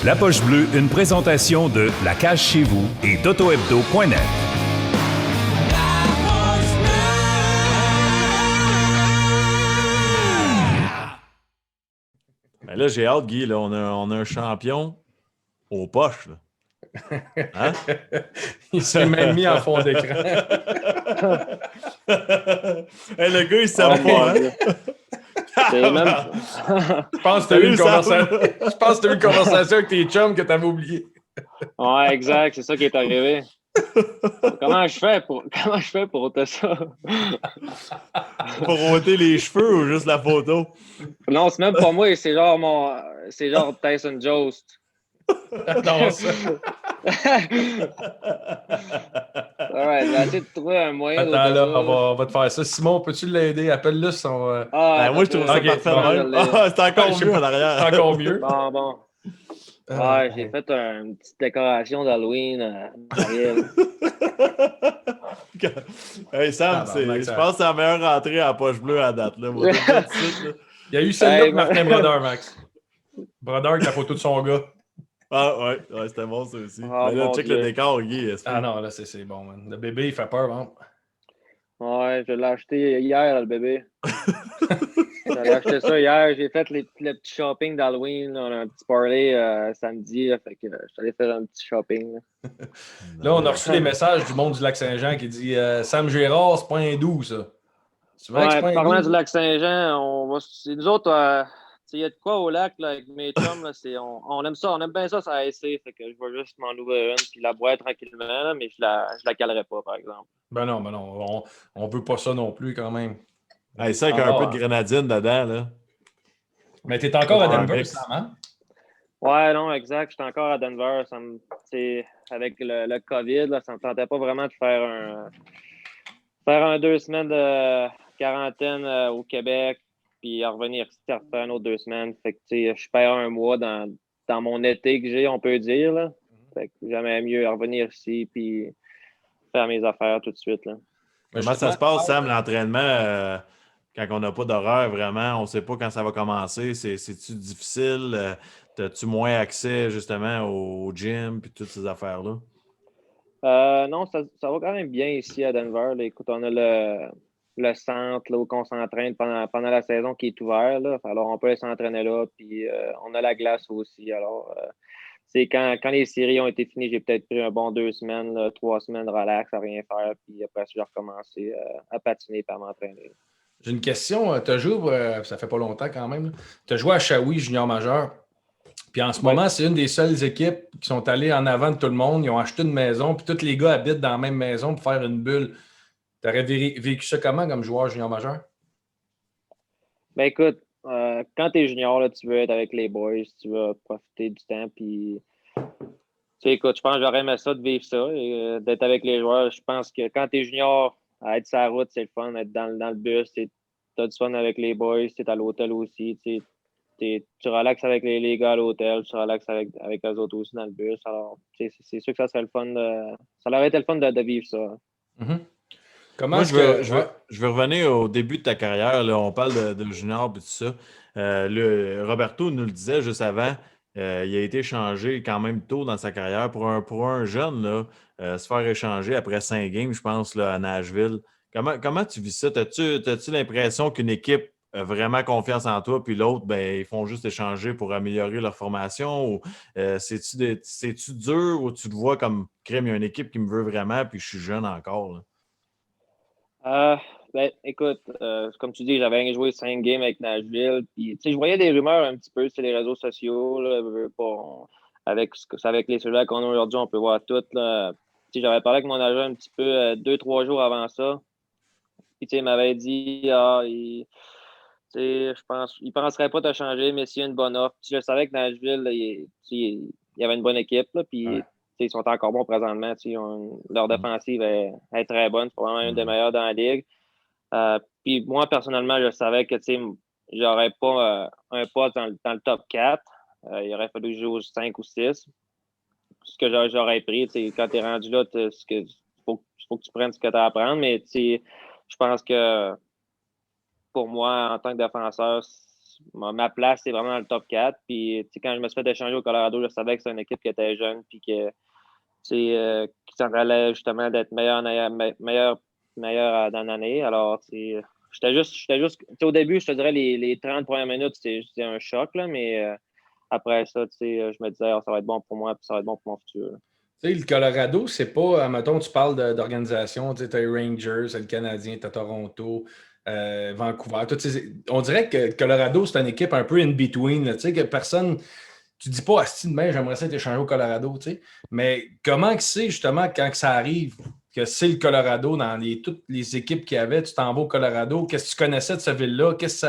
La Poche Bleue, une présentation de La Cage Chez Vous et d'AutoHebdo.net. Ben là, j'ai hâte, Guy. Là, on a un champion aux poches. Là. Hein? Il s'est même mis en fond d'écran. Hey, le gars, il s'aime pas, hein? C'est même... Je pense que tu as eu une conversation avec tes chums que tu avais oublié. Ouais, exact, c'est ça qui est arrivé. Comment je fais pour ôter ça? Pour ôter les cheveux ou juste la photo? Non, c'est même pas moi, c'est genre Tyson Jost. Non, ça. Alright, je vais essayer de trouver un moyen Attends, là, on va te faire ça. Simon, peux-tu l'aider? Appelle-le son... Moi, je trouve ça parfait de même. C'est encore mieux en arrière. C'est encore mieux. Bon. Ouais, j'ai fait une petite décoration d'Halloween Ariel. Hey Sam, je pense que c'est la meilleure rentrée à la Poche Bleue à date. Là. Il y a eu celle-là de Martin Brodeur, Max. Brodeur avec la photo de son gars. Ah ouais, c'était bon ça aussi. Oh, mais là, check Dieu. le décor, Guy. Ah non, là, c'est bon, man. Le bébé, il fait peur, hein? Ouais, je l'ai acheté hier, le bébé. J'avais acheté ça hier. J'ai fait le petit shopping d'Halloween. On a un petit party samedi. Là, fait que je suis allé faire un petit shopping. Là, on a reçu des messages du monde du Lac-Saint-Jean qui dit Sam Gérard, c'est pas un doux, ça. C'est vrai que c'est pas un parlant doux? du Lac-Saint-Jean, c'est nous autres. Il y a de quoi au lac là, avec mes chums. Là, on aime ça. On aime bien ça essai. Fait que je vais juste m'en ouvrir une puis la boire tranquillement. Là, mais je la calerai pas, par exemple. Ben non. On veut pas ça non plus, quand même. Hey, ça avec un peu de grenadine dedans, là. Mais t'es encore à Denver, Sam, hein? Ouais, non, exact. J'étais encore à Denver. Avec le COVID, là, ça me tentait pas vraiment de faire un 2 semaines de quarantaine au Québec, puis revenir ici, faire un autre 2 semaines. Fait que, je perds un mois dans mon été que j'ai, on peut dire, là. Fait que j'aimais mieux revenir ici, puis faire mes affaires tout de suite, là. Comment ça se passe, Sam, l'entraînement, quand on n'a pas d'horaire, vraiment? On ne sait pas quand ça va commencer. C'est-tu difficile? As-tu moins accès, justement, au gym puis toutes ces affaires-là? Non, ça va quand même bien ici à Denver. Là. Écoute, on a le centre là, où on s'entraîne pendant la saison qui est ouvert. Là. Alors, on peut aller s'entraîner là. Puis, on a la glace aussi. Alors, c'est quand les séries ont été finies, j'ai peut-être pris un bon 2 semaines, là, 3 semaines de relax à rien faire. Puis après, j'ai recommencé à patiner et à m'entraîner. J'ai une question. Tu as joué, ça fait pas longtemps quand même, tu as joué à Shawi junior majeur. Puis en ce moment, c'est une des seules équipes qui sont allées en avant de tout le monde. Ils ont acheté une maison, puis tous les gars habitent dans la même maison pour faire une bulle. Tu aurais vécu ça comment comme joueur junior majeur? Ben écoute, quand tu es junior, là, tu veux être avec les boys, tu veux profiter du temps. Puis, écoute, je pense que j'aurais aimé ça de vivre ça, et, d'être avec les joueurs. Je pense que quand tu es junior, à être sur la route, c'est le fun, être dans le bus, tu as du fun avec les boys, tu es à l'hôtel aussi. Tu relaxes avec les gars à l'hôtel, tu relaxes avec eux autres aussi dans le bus. Alors, c'est sûr que ça serait le fun ça aurait été le fun de vivre ça. Mm-hmm. Comment Moi, est-ce que... je veux revenir au début de ta carrière. Là. On parle de junior et tout ça. Roberto nous le disait juste avant. Il a été échangé quand même tôt dans sa carrière. Pour un jeune, là, se faire échanger après 5 games, je pense, là, à Nashville. Comment tu vis ça? T'as-tu l'impression qu'une équipe a vraiment confiance en toi, puis l'autre, ben, ils font juste échanger pour améliorer leur formation? Ou c'est-tu dur ou tu te vois comme crème, il y a une équipe qui me veut vraiment, puis je suis jeune encore? Là? Ben, écoute, comme tu dis, j'avais joué 5 games avec Nashville. Puis, je voyais des rumeurs un petit peu sur les réseaux sociaux. Là, avec les cellulaires qu'on a aujourd'hui, on peut voir tout. Là. J'avais parlé avec mon agent un petit peu 2-3 jours avant ça. Puis, il m'avait dit, je pense, il ne penserait pas te changer, mais s'il y a une bonne offre. Puis, je savais que Nashville, là, il y avait une bonne équipe. Là, puis, Ouais. ils sont encore bons présentement. Leur défensive est très bonne. C'est probablement une des meilleures dans la ligue. Puis moi, personnellement, je savais que j'aurais pas un poste dans le top 4. Il aurait fallu que je joue aux 5 ou 6. Ce que j'aurais pris, quand tu es rendu là, il faut que tu prennes ce que tu as à prendre. Mais je pense que pour moi, en tant que défenseur, ma place, c'est vraiment dans le top 4. Puis, quand je me suis fait échanger au Colorado, je savais que c'était une équipe qui était jeune, puis que, qui s'en allait justement d'être meilleur dans l'année. Alors, j'étais juste au début, je te dirais, les 30 premières minutes, c'était un choc, là, mais après ça, je me disais, ça va être bon pour moi, puis ça va être bon pour mon futur. Tu sais, le Colorado, c'est pas, mettons, tu parles d'organisation, tu as les Rangers, le Canadien, tu as Toronto, Vancouver. On dirait que le Colorado, c'est une équipe un peu in-between, tu sais, que personne, tu dis pas, asti demain, j'aimerais ça t'échanger au Colorado, tu sais. Mais comment que c'est, justement, quand que ça arrive, que c'est le Colorado dans toutes les équipes qu'il y avait, tu t'en vas au Colorado, qu'est-ce que tu connaissais de cette ville-là? Qu'est-ce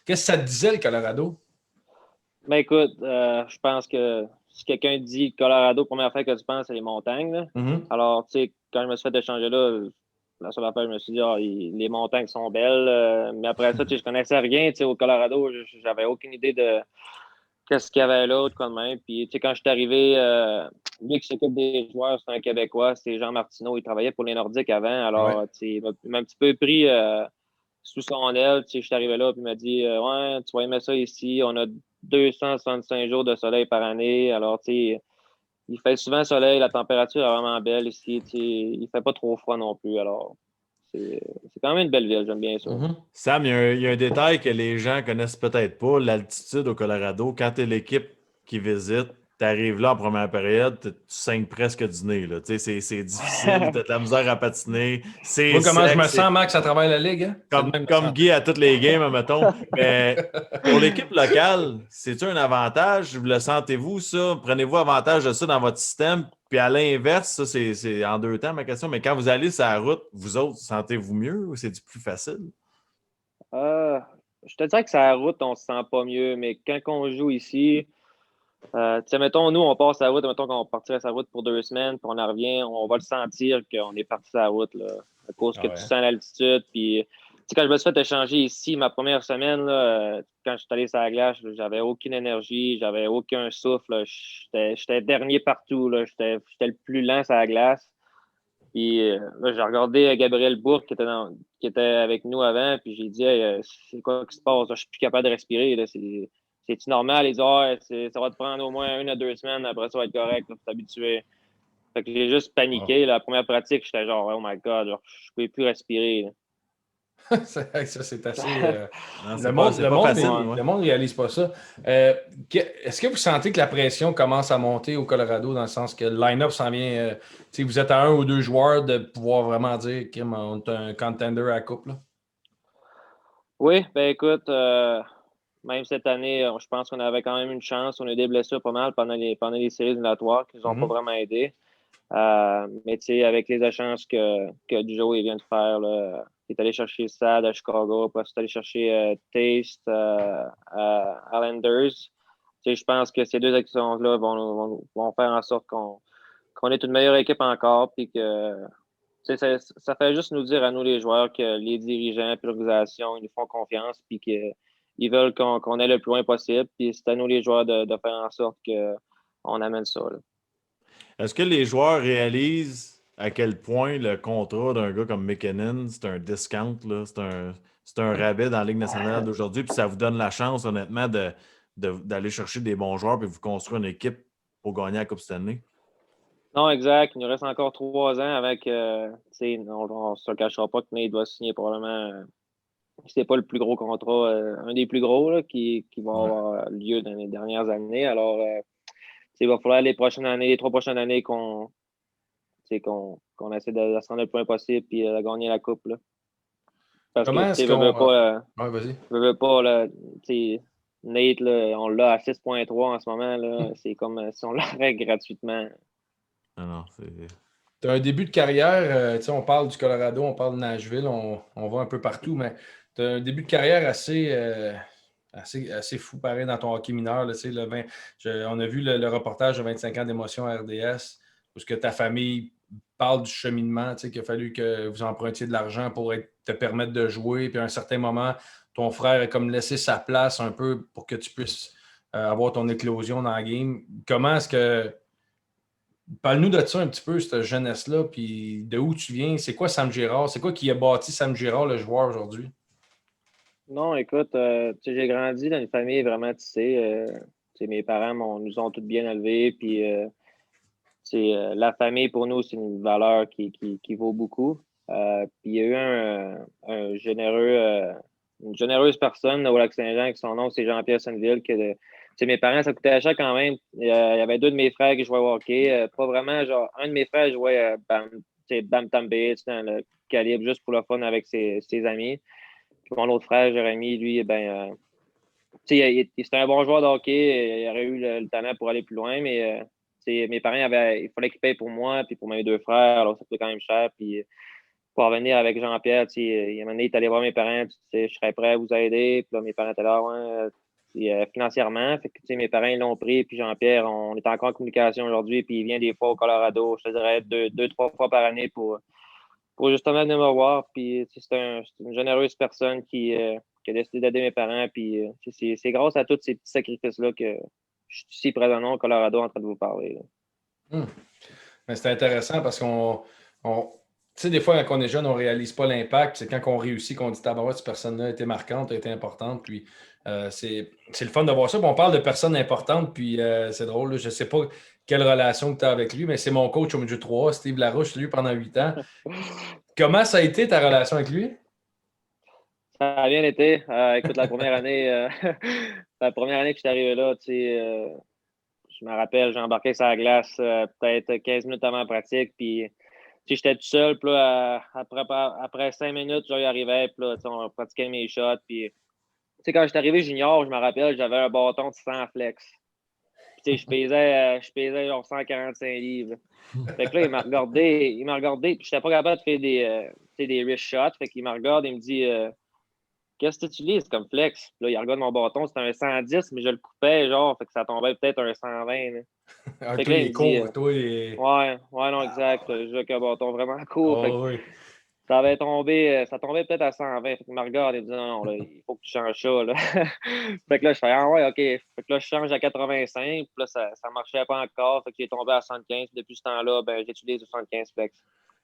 que ça te disait, le Colorado? Ben écoute, je pense que si quelqu'un dit Colorado, première affaire que tu penses, c'est les montagnes. Là. Mm-hmm. Alors, tu sais, quand je me suis fait échanger là, la seule affaire, je me suis dit, les montagnes sont belles. Mais après ça, tu sais, je connaissais rien. Tu sais, au Colorado, j'avais aucune idée de qu'est-ce qu'il y avait là, de quoi de même. Puis, tu sais, quand je suis arrivé, lui qui s'occupe des joueurs, c'est un Québécois, c'est Jean Martineau. Il travaillait pour les Nordiques avant. Alors, tu sais, il m'a un petit peu pris sous son aile. Tu sais, je suis arrivé là, puis il m'a dit, ouais, tu vas aimer ça ici. On a 265 jours de soleil par année. Alors, tu sais, il fait souvent soleil, la température est vraiment belle ici. Tu sais, il fait pas trop froid non plus. Alors, c'est quand même une belle ville, j'aime bien ça. Mm-hmm. Sam, il y a un détail que les gens connaissent peut-être pas, l'altitude au Colorado. Quand tu es l'équipe qui visite, tu arrives là en première période, tu saignes presque du nez. Là. Tu sais, c'est difficile, tu as de la misère à patiner. C'est Moi, comment sec, je me sens, Max, à travers la Ligue? Hein? Comme Guy à toutes les games, mettons. Mais pour l'équipe locale, c'est-tu un avantage? Le sentez-vous, ça? Prenez-vous avantage de ça dans votre système? Puis à l'inverse, ça, c'est en deux temps ma question, mais quand vous allez sur la route, vous autres, sentez-vous mieux ou c'est du plus facile? Je te dirais que sur la route, on se sent pas mieux, mais quand on joue ici, tu sais, mettons, nous, on passe la route, mettons qu'on partirait sur la route pour 2 semaines, puis on en revient, on va le sentir qu'on est parti sur la route, là, à cause que tu sens l'altitude. Puis, tu sais, quand je me suis fait échanger ici, ma première semaine, là, quand je suis allé sur la glace, j'avais aucune énergie, j'avais aucun souffle. J'étais dernier partout, là, j'étais le plus lent sur la glace. Puis là, j'ai regardé Gabriel Bourque qui était avec nous avant, puis j'ai dit hey, c'est quoi qui se passe? Là, je suis plus capable de respirer. Là, c'est-tu normal? Il dit ça va te prendre au moins 1 à 2 semaines, après ça va être correct, tu t'habituer. Fait que j'ai juste paniqué. La première pratique, j'étais genre oh my god, genre, je ne pouvais plus respirer. Ça, c'est assez. Non, Le monde facile, le monde réalise pas ça. Est-ce que vous sentez que la pression commence à monter au Colorado dans le sens que le line-up s'en vient? Vous êtes à 1 ou 2 joueurs de pouvoir vraiment dire qu'on est un contender à la coupe? Là? Oui, ben écoute, même cette année, je pense qu'on avait quand même une chance. On a eu des blessures pas mal pendant les séries éliminatoires qui nous ont pas vraiment aidés. Mais tu sais, avec les échanges que Joe vient de faire, là, il est allé chercher Sad à Chicago, puis il est allé chercher Taste à Islanders. Tu sais, je pense que ces deux actions-là vont faire en sorte qu'on est une meilleure équipe encore, puis que tu sais, ça fait juste nous dire à nous les joueurs que les dirigeants et l'organisation ils nous font confiance, puis qu'ils veulent qu'on aille le plus loin possible. Puis c'est à nous les joueurs de faire en sorte qu'on amène ça. Là. Est-ce que les joueurs réalisent à quel point le contrat d'un gars comme McKinnon, c'est un discount, là, c'est un rabais dans la Ligue nationale d'aujourd'hui, puis ça vous donne la chance, honnêtement, d'aller chercher des bons joueurs puis vous construire une équipe pour gagner la Coupe Stanley? Non, exact. Il nous reste encore 3 ans avec, on ne se le cachera pas que Nate va signer probablement, si c'est pas le plus gros contrat, un des plus gros là, qui va avoir lieu dans les dernières années. Alors, il va falloir les 3 prochaines années qu'on essaie de se rendre le plus loin possible et de gagner la Coupe. Là. Parce Comment que est-ce tu veux pas, vas-y. veux pas là, Nate, là, on l'a à 6,3 en ce moment. Là, c'est comme si on l'aurait gratuitement. Non, c'est... Tu as un début de carrière, on parle du Colorado, on parle de Nashville, on va un peu partout, mais tu as un début de carrière assez fou pareil dans ton hockey mineur. Là, on a vu le reportage de 25 ans d'émotion à RDS, où ce que ta famille parle du cheminement, qu'il a fallu que vous empruntiez de l'argent pour te permettre de jouer, puis à un certain moment, ton frère a comme laissé sa place un peu pour que tu puisses avoir ton éclosion dans la game. Comment est-ce que... Parle-nous de ça un petit peu, cette jeunesse-là, puis de où tu viens. C'est quoi Sam Girard? C'est quoi qui a bâti Sam Girard, le joueur, aujourd'hui? Non, écoute, j'ai grandi dans une famille vraiment tissée. Mes parents nous ont tous bien élevés. Puis, la famille, pour nous, c'est une valeur qui vaut beaucoup. Puis, il y a eu une généreuse personne au Lac-Saint-Jean, qui son nom, c'est Jean-Pierre Senneville. Mes parents, ça coûtait cher quand même. Il y avait deux de mes frères qui jouaient au hockey. Pas vraiment, genre, un de mes frères jouait Bam Tam Beach dans le calibre juste pour le fun avec ses amis. Puis mon autre frère, Jérémy, lui, c'était un bon joueur de hockey. Il aurait eu le talent pour aller plus loin, mais mes parents, il fallait qu'ils payent pour moi puis pour mes deux frères. Alors, ça coûtait quand même cher. Puis pour revenir avec Jean-Pierre, il est allé voir mes parents. Je serais prêt à vous aider. Puis là, mes parents étaient là, ouais, financièrement. Fait que, mes parents, ils l'ont pris. Puis Jean-Pierre, on est encore en communication aujourd'hui. Puis il vient des fois au Colorado, je te dirais deux, trois fois par année pour justement venir me voir. Puis c'est une généreuse personne qui a décidé d'aider mes parents. Puis c'est grâce à tous ces petits sacrifices-là que je suis ici présentement au Colorado en train de vous parler. Mais c'est intéressant parce tu sais, des fois, quand on est jeune, on ne réalise pas l'impact. C'est quand on réussit qu'on dit tabarouette, cette personne-là a été marquante, a été importante. Puis c'est le fun de voir ça. Puis on parle de personnes importantes, puis c'est drôle. Là, je ne sais pas quelle relation tu as avec lui, mais c'est mon coach au milieu 3, Steve Larouche, lui, pendant 8 ans. Comment ça a été ta relation avec lui? Ça a bien été. Écoute, la première année, la première année que je suis arrivé là, je me rappelle, j'ai embarqué sur la glace peut-être 15 minutes avant la pratique, puis j'étais tout seul, puis là, après 5 minutes, j'y arrivais, puis là, on pratiquait mes shots, puis quand j'étais arrivé junior, je me rappelle, j'avais un bâton de 100 flex. Puis, je pesais genre 145 livres. Fait que là, il m'a regardé, puis j'étais pas capable de faire des wrist shots, fait qu'il me regarde, il me dit qu'est-ce que tu utilises comme flex? Puis là, il regarde mon bâton, c'était un 110, mais je le coupais, genre, fait que ça tombait peut-être un 120. Là. Fait que Toi, là, il il est me dit court. Toi, il est... ouais, non, exact. Je joue avec un bâton vraiment court. Fait que Oh, oui. ça tombait peut-être à 120. Fait qu'il me regarde et me dit non, là, il faut que tu changes ça. Là. Fait que là, je fais ouais, OK. Fait que là, je change à 85. Puis là, ça marchait pas encore. Fait qu'il est tombé à 75. Depuis ce temps-là, j'utilise 75 flex.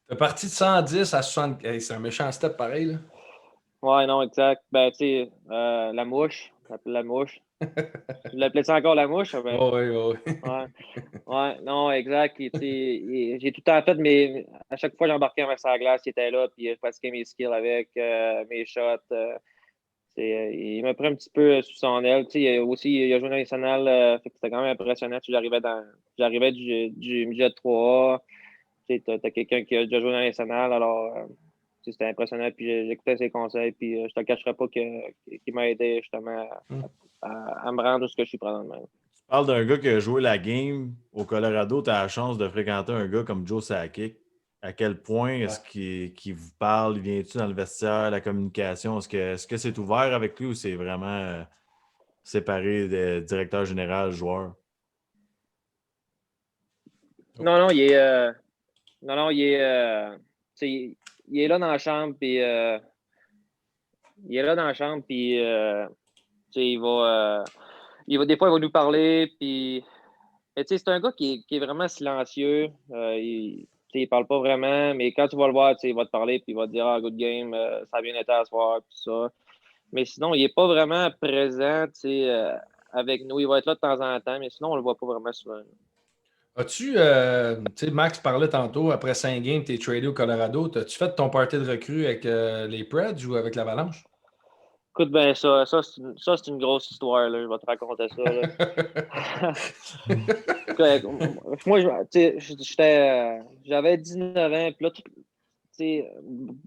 T'es parti de 110 à 60. Hey, c'est un méchant step pareil, là. Ouais, non, exact. La mouche. On l'appelle la mouche. Tu l'appelais ça encore la mouche? Ben, Oui, oui. ouais. Ouais, non, exact. J'ai tout le temps fait, mais à chaque fois que j'embarquais sur la glace, il était là, puis je pratiquais mes skills avec mes shots. Il m'a pris un petit peu sous son aile. Il a joué dans les nationales, fait que c'était quand même impressionnant. J'arrivais du midget 3A. Tu as quelqu'un qui a déjà joué dans les nationales, alors c'était impressionnant. Puis j'écoutais ses conseils, puis je te cacherai pas qu'il m'a aidé justement à me rendre où ce que je suis présentement. Tu parles d'un gars qui a joué la game au Colorado, tu as la chance de fréquenter un gars comme Joe Sakic. À quel point est-ce qu'il vous parle? Viens-tu dans le vestiaire, la communication? Est-ce que c'est ouvert avec lui ou c'est vraiment séparé de directeur général, joueur? Non, non, il est. Non, non, il est là dans la chambre, puis il est là dans la chambre, puis des fois, il va nous parler, puis c'est un gars qui est vraiment silencieux. Il parle pas vraiment, mais quand tu vas le voir, il va te parler, puis il va te dire ah, good game, ça a bien été à soir, puis ça. Mais sinon, il est pas vraiment présent, avec nous. Il va être là de temps en temps, mais sinon, on le voit pas vraiment souvent. Tu sais, Max parlait tantôt, après 5 games, tu es tradé au Colorado. As-tu fait ton party de recrue avec les Preds ou avec l'Avalanche? Écoute, c'est une grosse histoire, là. Je vais te raconter ça, là. Moi, j'avais 19 ans, puis là,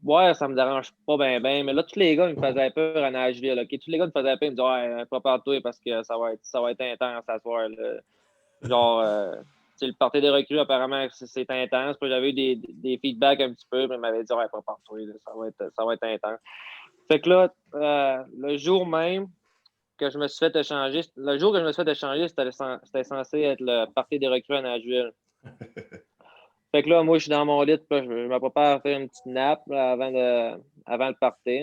ouais, ça me dérange pas bien, mais là, tous les gars, ils me faisaient peur à Nashville, OK? Tous les gars me faisaient peur, ils me disaient, ouais, prépare-toi parce que ça va être intense à soir, là. Genre, le party des recrues, apparemment, c'est intense. Puis j'avais eu des feedbacks un petit peu, mais ils m'avaient dit, ouais, prépare-toi, là, ça va être intense. Fait que là, le jour même que je me suis fait échanger, c'était censé être le party des recrues à Nashville. Fait que là, moi, je suis dans mon lit, puis là, je me prépare à faire une petite nappe là, avant le party.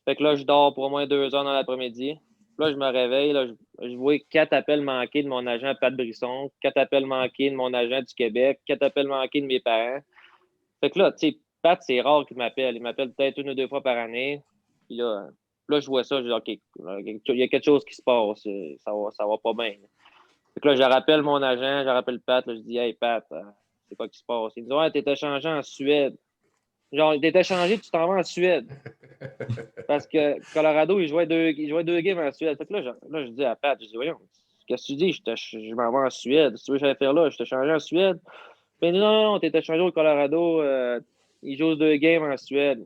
Fait que là, je dors pour au moins 2 heures dans l'après-midi. Puis là, je me réveille, là, je vois 4 appels manqués de mon agent Pat Brisson, 4 appels manqués de mon agent du Québec, 4 appels manqués de mes parents. Fait que là, tu sais, Pat, c'est rare qu'il m'appelle. Il m'appelle peut-être 1 ou 2 fois par année. Puis là, Là, je vois ça, je dis, OK, il y a quelque chose qui se passe. Ça va pas bien. Fait que là, je rappelle mon agent, je rappelle Pat. Là, je dis, hey, Pat, c'est quoi qui se passe? Il me dit, ouais, t'étais changé en Suède. Genre, t'étais changé, tu t'en vas en Suède. Parce que Colorado, il jouait deux games en Suède. Fait que là, je dis à Pat, je dis, voyons, qu'est-ce que tu dis? Je m'en vais en Suède. Si tu veux que j'aille faire là, je t'ai changé en Suède. Mais non, t'étais changé au Colorado. Il joue 2 games en Suède.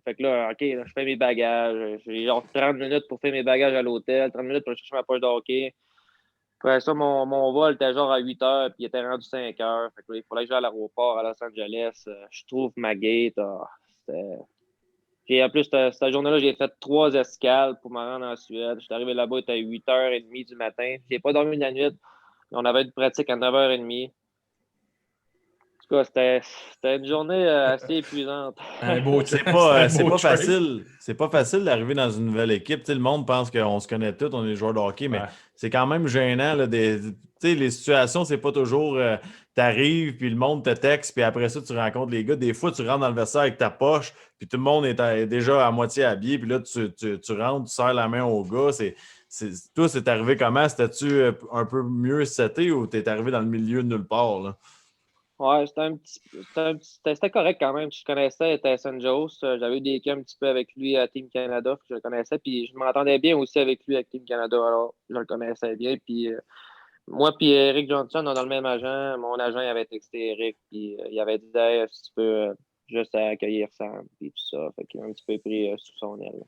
Fait que là, OK, là, je fais mes bagages. J'ai genre 30 minutes pour faire mes bagages à l'hôtel, 30 minutes pour chercher ma poche de hockey. Après ça, mon vol était genre à 8 heures, puis il était rendu 5 heures. Fait que là, il fallait que j'aille à l'aéroport à Los Angeles. Je trouve ma gate. En plus, cette journée-là, j'ai fait 3 escales pour me rendre en Suède. Je suis arrivé là-bas, il était 8h30 du matin. J'ai pas dormi de la nuit. On avait une pratique à 9h30. En tout cas, c'était une journée assez épuisante. Un beau C'est c'est pas, un c'est beau pas trade. facile. C'est pas facile d'arriver dans une nouvelle équipe. Tu sais, le monde pense qu'on se connaît tous, on est joueurs de hockey, mais Ouais. c'est quand même gênant. Là, tu sais, les situations, c'est pas toujours t'arrives, puis le monde te texte, puis après ça, tu rencontres les gars. Des fois, tu rentres dans le vestiaire avec ta poche, puis tout le monde est déjà à moitié habillé, puis là, tu rentres, tu serres la main au gars. Toi, c'est arrivé comment? C'était-tu un peu mieux seté ou t'es arrivé dans le milieu de nulle part? Là? Ouais, c'était correct quand même. Je connaissais Tyson Jones. J'avais eu des cas un petit peu avec lui à Team Canada. Je le connaissais. Puis je m'entendais bien aussi avec lui à Team Canada. Alors, je le connaissais bien. Puis moi, puis Eric Johnson, on a le même agent. Mon agent, il avait texté Eric. Puis il avait dit, hey, si tu peux juste accueillir Sam. Puis tout ça. Fait qu'il a un petit peu pris sous son aile.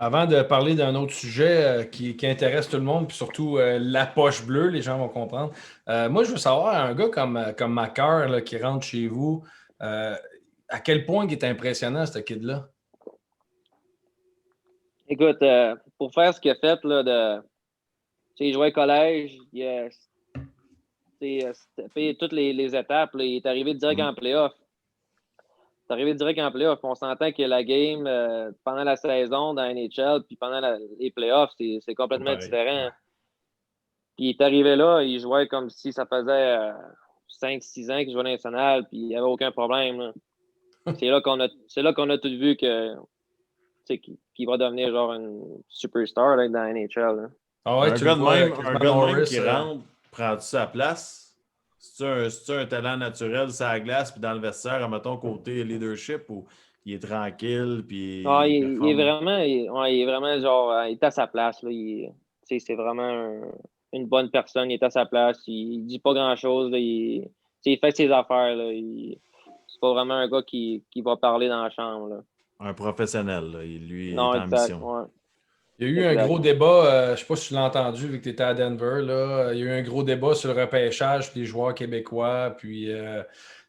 Avant de parler d'un autre sujet qui intéresse tout le monde, puis surtout la poche bleue, les gens vont comprendre. Moi, je veux savoir, un gars comme Macar là, qui rentre chez vous, à quel point il est impressionnant, ce kid-là? Écoute, pour faire ce qu'il a fait, là, il jouait au collège, il a fait toutes les étapes. Là, il est arrivé direct en playoff. C'est arrivé direct en playoff. On s'entend que la game, pendant la saison dans la NHL, puis pendant les playoffs, c'est complètement différent. Ouais. Puis il est arrivé là, il jouait comme si ça faisait 5-6 ans qu'il jouait à national, puis il n'y avait aucun problème. Là. C'est là qu'on a tout vu qu'il va devenir genre une superstar là, dans la NHL. Là. Ah ouais, Un tu gars le de vois, même, quasiment un gars de même Norris, qui rentre, prends-tu sa place? C'est-tu un talent naturel sur la glace, puis dans le vestiaire, mettons, côté leadership, ou il est tranquille, puis Ah, il il est performe? vraiment, il est vraiment genre, il est à sa place. Là. C'est vraiment une bonne personne. Il est à sa place. Il dit pas grand-chose. Là. Il fait ses affaires. Là. C'est pas vraiment un gars qui va parler dans la chambre. Là. Un professionnel, là. Lui, il Non, est en exact. mission. Ouais. Il y a eu un Exact. gros débat, je ne sais pas si tu l'as entendu vu que tu étais à Denver. Là. Il y a eu un gros débat sur le repêchage des joueurs québécois. Puis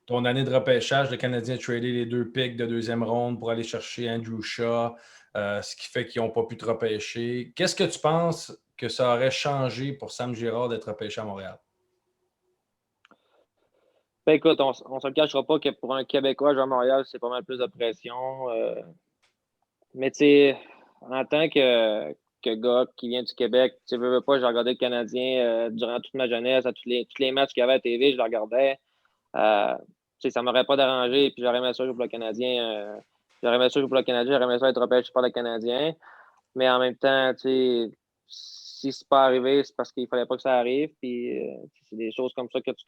ton année de repêchage, le Canadien a tradé les 2 picks de 2e ronde pour aller chercher Andrew Shaw, ce qui fait qu'ils n'ont pas pu te repêcher. Qu'est-ce que tu penses que ça aurait changé pour Sam Girard d'être repêché à Montréal? Ben, écoute, on se le cachera pas que pour un Québécois jouer à Montréal, c'est pas mal plus de pression. Mais tu sais, en tant que gars qui vient du Québec, tu veux pas, j'ai regardé le Canadien durant toute ma jeunesse, à tous les matchs qu'il y avait à la TV, je le regardais. Tu sais, ça m'aurait pas dérangé, puis j'aurais aimé ça jouer pour le Canadien. J'aurais aimé ça jouer pour le Canadien, j'aurais aimé ça être repêché par le Canadien. Mais en même temps, tu sais, si c'est pas arrivé, c'est parce qu'il fallait pas que ça arrive. Puis c'est des choses comme ça que tu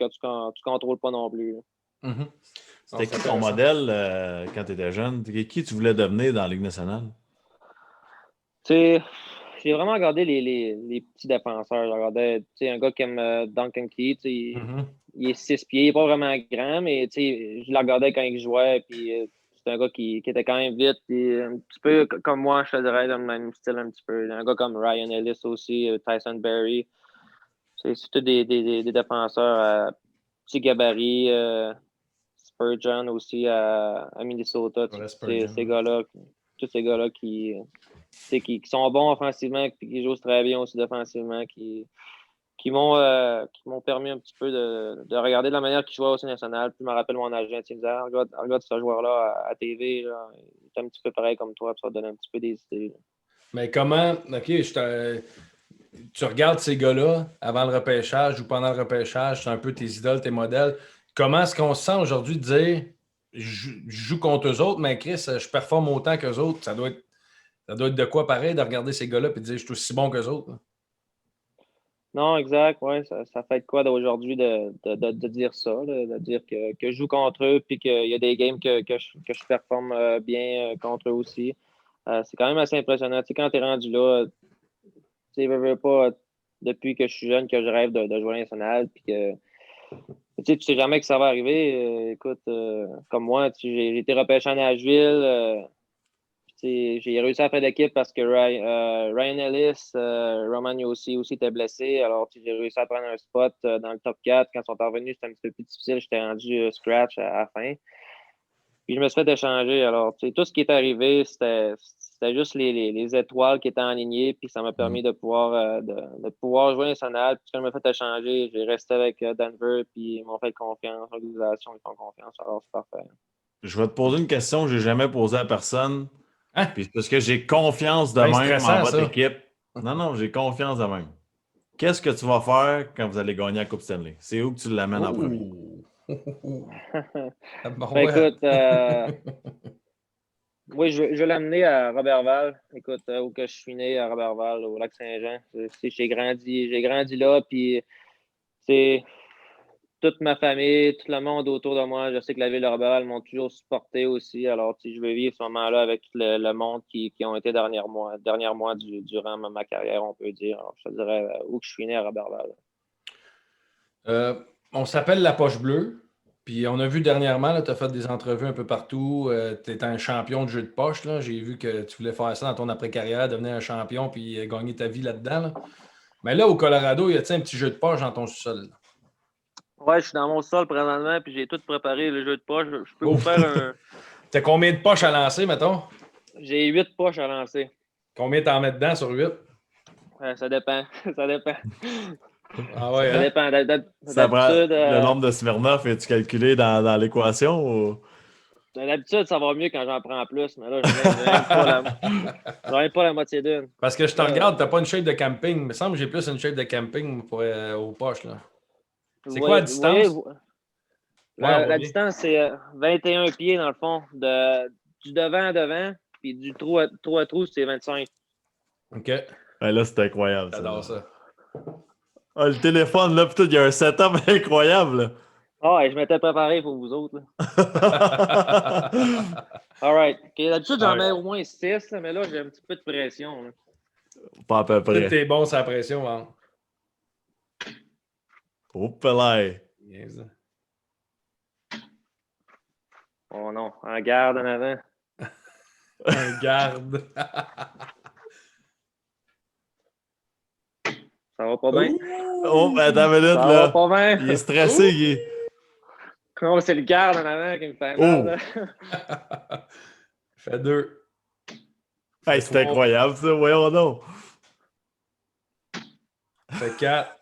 contrôles pas non plus. Mm-hmm. C'était qui ton modèle quand tu étais jeune? Qui tu voulais devenir dans la Ligue nationale? Tu sais, j'ai vraiment regardé les petits défenseurs. J'ai regardé un gars comme Duncan Keith. Il est 6 pieds, il n'est pas vraiment grand, mais je le regardais quand il jouait. Puis c'est un gars qui était quand même vite. Puis, un petit peu comme moi, je te dirais, dans le même style un petit peu. Un gars comme Ryan Ellis aussi, Tyson Berry. C'est tous des défenseurs à petit gabarit. Spurgeon aussi à Minnesota. Ces gars-là, tous ces gars-là qui sont bons offensivement et qui jouent très bien aussi défensivement, qui m'ont permis un petit peu de regarder de la manière qu'ils jouaient aussi national. Puis je me rappelle mon agent, il me disait, regarde ce joueur-là à TV, là, il est un petit peu pareil comme toi, ça va te donner un petit peu des idées. Là. Mais comment, tu regardes ces gars-là avant le repêchage ou pendant le repêchage, c'est un peu tes idoles, tes modèles. Comment est-ce qu'on se sent aujourd'hui de dire je joue contre eux autres, mais Chris, je performe autant qu'eux autres? Ça doit Ça doit être de quoi pareil de regarder ces gars-là et de dire je suis aussi bon qu'eux autres. Là. Non, exact, ouais. Ça fait de quoi d'aujourd'hui de dire ça, là, de dire que je joue contre eux puis qu'il y a des games que je performe bien contre eux aussi. C'est quand même assez impressionnant. Tu sais, quand tu es rendu là, tu sais, veux pas, depuis que je suis jeune, que je rêve de jouer à national, puis que tu sais jamais que ça va arriver. Écoute, comme moi, j'ai été repêché à Nashville. J'ai réussi à faire d'équipe parce que Ryan Ellis, Roman Yossi aussi était blessé. Alors, j'ai réussi à prendre un spot dans le top 4. Quand ils sont revenus, c'était un petit peu plus difficile. J'étais rendu scratch à la fin. Puis je me suis fait échanger. Alors, tout ce qui est arrivé, c'était juste les étoiles qui étaient alignées. Puis ça m'a permis de pouvoir jouer national. Puis quand je me suis fait échanger, j'ai resté avec Denver. Puis ils m'ont fait confiance. L'organisation, ils font confiance. Alors, c'est parfait. Je vais te poser une question que je n'ai jamais posée à personne. Hein? Puis c'est parce que j'ai confiance de Ben, même stressant, en votre ça. équipe. Non, j'ai confiance de même. Qu'est-ce que tu vas faire quand vous allez gagner la Coupe Stanley? C'est où que tu l'amènes en premier? Bon, Ben, ouais. écoute, oui, je vais l'amener à Robertval. Écoute, où que je suis né, à Robertval, au Lac-Saint-Jean. J'ai grandi là, puis c'est toute ma famille, tout le monde autour de moi. Je sais que la ville de Robertval m'ont toujours supporté aussi. Alors, je veux vivre ce moment-là avec tout le monde qui ont été dernièrement durant ma carrière, on peut dire. Alors, je te dirais où que je suis né, à Robertval. On s'appelle La Poche Bleue. Puis on a vu dernièrement, tu as fait des entrevues un peu partout. Tu es un champion de jeu de poche. Là. J'ai vu que tu voulais faire ça dans ton après-carrière, devenir un champion puis gagner ta vie là-dedans. Là. Mais là, au Colorado, y a-t-il un petit jeu de poche dans ton sous-sol? Là? Ouais, je suis dans mon sol présentement, puis j'ai tout préparé, le jeu de poche. Je peux vous faire un. T'as combien de poches à lancer, mettons? J'ai 8 poches à lancer. Combien t'en mets dedans sur 8? Ça dépend. Ça dépend. Ah ouais, Ça hein? dépend. Ça prend D'habitude, le nombre de Smirnoff, es-tu calculé dans l'équation? Ou... d'habitude, ça va mieux quand j'en prends plus, mais là, j'en ai pas la moitié d'une. Parce que je te regarde, t'as pas une shape de camping. Il me semble que j'ai plus une shape de camping pour, aux poches. Là. C'est quoi la distance? La distance, c'est 21 pieds, dans le fond. Du devant à devant, puis du trou à trou, c'est 25. OK. Ben là, c'est incroyable. J'adore ça. Ah, le téléphone, là, putain, il y a un setup incroyable. Là. Ah, ouais, je m'étais préparé pour vous autres. All right. Okay, d'habitude, j'en mets au moins 6, mais là, j'ai un petit peu de pression. Là. Pas à peu près. Tout est bon, sa pression. Hein? Oups là. Yes. Oh non, en garde en avant. Un garde. Ça va pas bien? Oh, attends une minute, Ça là. va pas bien? Il est stressé, il est... Non, c'est le garde en avant qui me fait mal. Fait 2. Hey, c'est incroyable, ça. Voyons donc. Fait 4.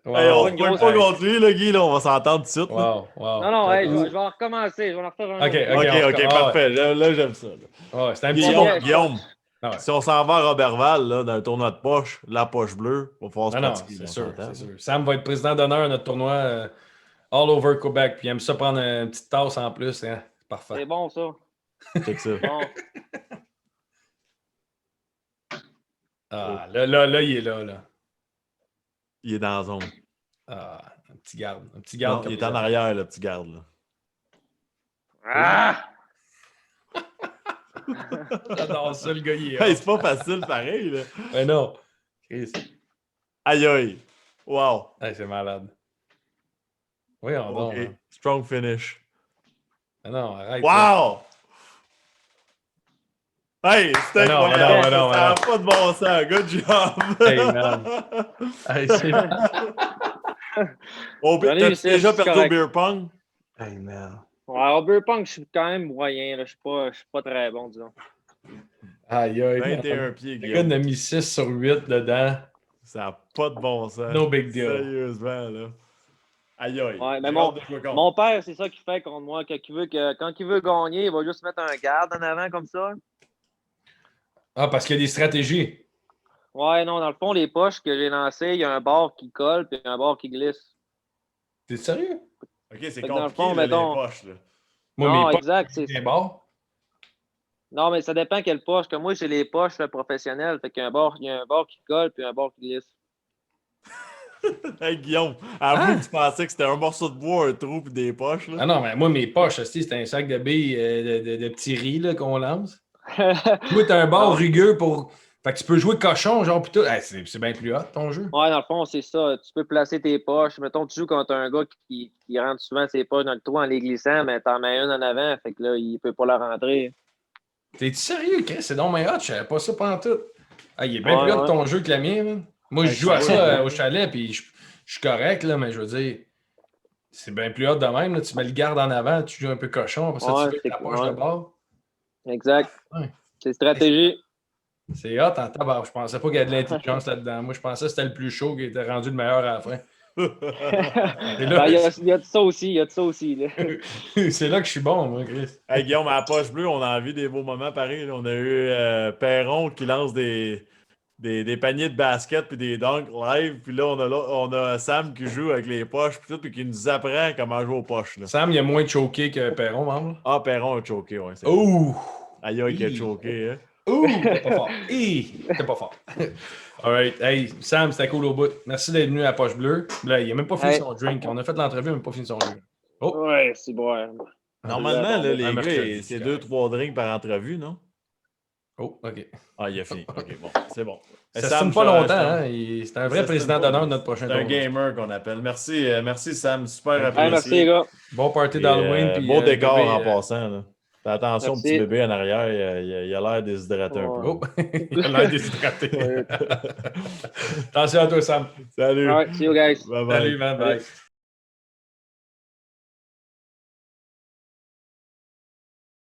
Wow. Hey, on ne pointe pas contre lui, là, Guy. Là, on va s'entendre tout de suite. Wow. Non, hey, je vais recommencer. Je vais en refaire un OK, parfait. Ouais. Là, j'aime ça. Là. Ouais, c'est un petit Guillaume. Ah ouais. Si on s'en va à Robertval, là, dans un tournoi de poche, la poche bleue, il va falloir se pratiquer. C'est sûr. Sam va être président d'honneur à notre tournoi all over Québec. Puis il aime ça prendre une petite tasse en plus. Hein? Parfait. C'est bon, ça. Check ça. Bon. Ah, là, il est là. Il est dans la zone. Ah, un petit garde. Non, il est en arrière, le petit garde. Là. Ah! J'adore ça, le gars, il est hey, c'est pas facile, pareil. Là. Mais non. Chris. Aïe. Wow. Hey, c'est malade. Oui, on donc. Okay. Strong finish. Mais non, arrête. Wow! Hey, c'était incroyable. Non. Ça n'a pas de bon sens. Good job. Hey, man. Hey, c'est T'as déjà perdu au beer pong? Hey, man. Ouais, au beer pong, je suis quand même moyen. Là. Je suis pas très bon, disons. Aïe. 21 pieds, Guillaume. Le gars a mis 6 sur 8 dedans. Ça n'a pas de bon sens. No big deal. Sérieusement, là. Aïe. Ouais, mais mon père, c'est ça qu'il fait contre moi. Quand il veut gagner, il va juste mettre un garde en avant comme ça. Ah, parce qu'il y a des stratégies. Ouais, non, dans le fond, les poches que j'ai lancées, il y a un bord qui colle et un bord qui glisse. T'es sérieux? OK, c'est compliqué, compliqué, là, les poches. Là. Moi, non, mes exact. C'est un bord? Non, mais ça dépend quelle poche. Comme moi, j'ai les poches professionnelles. Fait qu'il y a un bord qui colle puis un bord qui glisse. Hey, Guillaume, avoue que tu pensais que c'était un morceau de bois, un trou puis des poches. Là. Ah non, mais moi, mes poches, c'était un sac de billes de petits riz là, qu'on lance. Toi, t'as un bord rugueux pour. Fait que tu peux jouer cochon, genre, pis tout. Hey, c'est bien plus hot, ton jeu. Ouais, dans le fond, c'est ça. Tu peux placer tes poches. Mettons, tu joues contre un gars qui rentre souvent ses poches dans le trou en les glissant, mais t'en mets une en avant. Fait que là, il peut pas la rentrer. T'es-tu sérieux, Chris? C'est donc bien hot, je savais pas ça pendant tout. Ah, il est bien plus hot ton jeu que le mien, man. Moi, je joue à ça au chalet, puis je suis correct, là, mais je veux dire, c'est bien plus hot de même. Là. Tu mets le garde en avant, tu joues un peu cochon, après ça, tu fais ta poche de bord. Exact. Ouais. C'est stratégie. C'est hot en tabac. Je pensais pas qu'il y avait de l'intelligence là-dedans. Moi, je pensais que c'était le plus chaud qui était rendu le meilleur à la fin. Il y a de ça aussi, là. C'est là que je suis bon, moi, Chris. Hey, Guillaume, à la poche bleue, on a envie des beaux moments pareils. Là. On a eu Perron qui lance des paniers de basket puis des dunks live. Puis là, on a Sam qui joue avec les poches puis tout, puis qui nous apprend comment jouer aux poches. Là. Sam, il a moins choqué que Perron, même. Ah, Perron a choqué, ouais. Ouh! Aïe, aïe, qui a choqué, hein. Ouh! T'es pas fort. T'es pas fort. All right. Hey, Sam, c'était cool au bout. Merci d'être venu à la poche bleue. Là, il a même pas fini son drink. On a fait l'entrevue, il n'a même pas fini son drink. Oh. Ouais, c'est bon. Normalement, là, les mercredi, gars, c'est 2-3 drinks par entrevue, non? Oh, OK. Ah, il a fini. OK, bon, c'est bon. Ça ne Sam, pas longtemps, hein? C'est un vrai président d'honneur de notre prochain tournoi. C'est un gamer qu'on appelle. Merci Sam, super apprécié. Merci les gars. Bon party d'Halloween. Beau décor en passant. Là. Fais attention au petit bébé en arrière, il a l'air déshydraté un peu. Oh. Il a l'air déshydraté. Attention à toi, Sam. Salut. All right, see you guys. Bye bye. Salut, man. Bye.